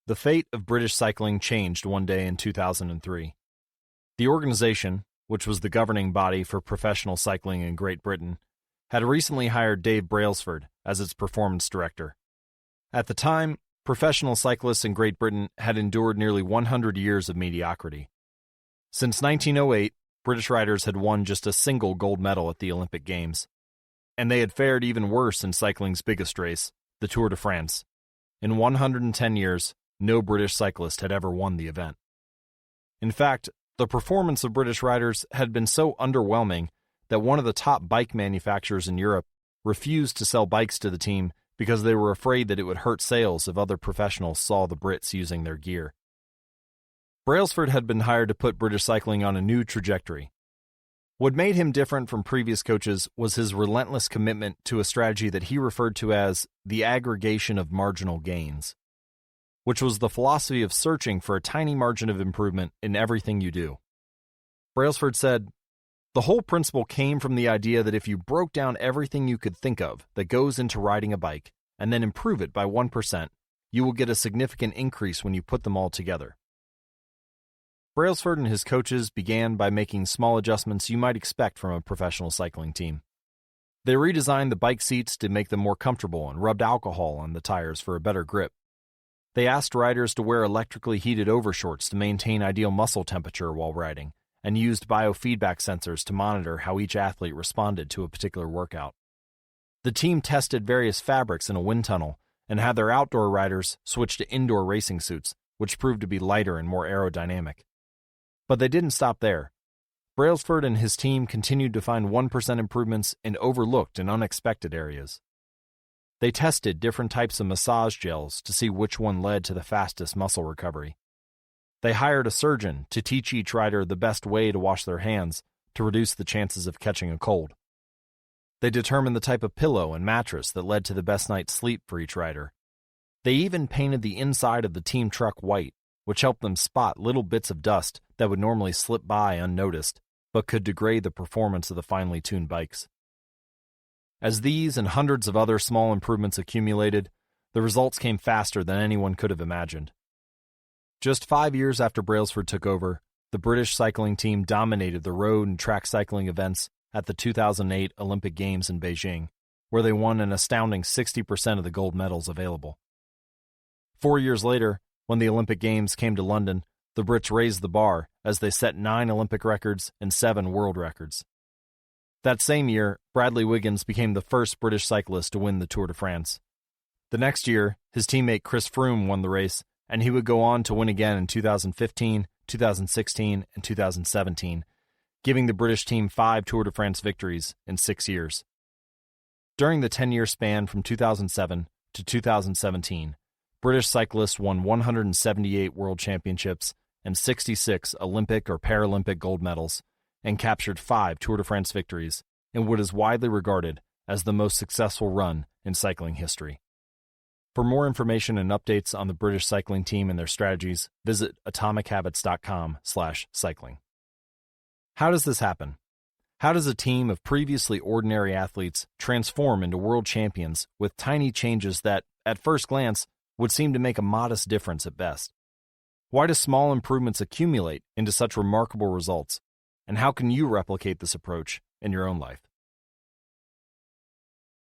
The fate of British cycling changed one day in 2003. The organization, which was the governing body for professional cycling in Great Britain, had recently hired Dave Brailsford as its performance director. At the time, professional cyclists in Great Britain had endured nearly 100 years of mediocrity. Since 1908, British riders had won just a single gold medal at the Olympic Games, and they had fared even worse in cycling's biggest race, the Tour de France. In 110 years, no British cyclist had ever won the event. In fact, the performance of British riders had been so underwhelming that one of the top bike manufacturers in Europe refused to sell bikes to the team because they were afraid that it would hurt sales if other professionals saw the Brits using their gear. Brailsford had been hired to put British cycling on a new trajectory. What made him different from previous coaches was his relentless commitment to a strategy that he referred to as the aggregation of marginal gains, which was the philosophy of searching for a tiny margin of improvement in everything you do. Brailsford said, "The whole principle came from the idea that if you broke down everything you could think of that goes into riding a bike and then improve it by 1%, you will get a significant increase when you put them all together." Brailsford and his coaches began by making small adjustments you might expect from a professional cycling team. They redesigned the bike seats to make them more comfortable and rubbed alcohol on the tires for a better grip. They asked riders to wear electrically heated overshorts to maintain ideal muscle temperature while riding, and used biofeedback sensors to monitor how each athlete responded to a particular workout. The team tested various fabrics in a wind tunnel and had their outdoor riders switch to indoor racing suits, which proved to be lighter and more aerodynamic. But they didn't stop there. Brailsford and his team continued to find 1% improvements in overlooked and unexpected areas. They tested different types of massage gels to see which one led to the fastest muscle recovery. They hired a surgeon to teach each rider the best way to wash their hands to reduce the chances of catching a cold. They determined the type of pillow and mattress that led to the best night's sleep for each rider. They even painted the inside of the team truck white, which helped them spot little bits of dust that would normally slip by unnoticed, but could degrade the performance of the finely tuned bikes. As these and hundreds of other small improvements accumulated, the results came faster than anyone could have imagined. Just 5 years after Brailsford took over, the British cycling team dominated the road and track cycling events at the 2008 Olympic Games in Beijing, where they won an astounding 60% of the gold medals available. 4 years later, when the Olympic Games came to London, the Brits raised the bar as they set 9 Olympic records and 7 world records. That same year, Bradley Wiggins became the first British cyclist to win the Tour de France. The next year, his teammate Chris Froome won the race, and he would go on to win again in 2015, 2016, and 2017, giving the British team 5 Tour de France victories in 6 years. During the 10-year span from 2007 to 2017, British cyclists won 178 world championships and 66 Olympic or Paralympic gold medals, and captured 5 Tour de France victories in what is widely regarded as the most successful run in cycling history. For more information and updates on the British cycling team and their strategies, visit atomichabits.com/cycling. How does this happen? How does a team of previously ordinary athletes transform into world champions with tiny changes that, at first glance, would seem to make a modest difference at best? Why do small improvements accumulate into such remarkable results? And how can you replicate this approach in your own life?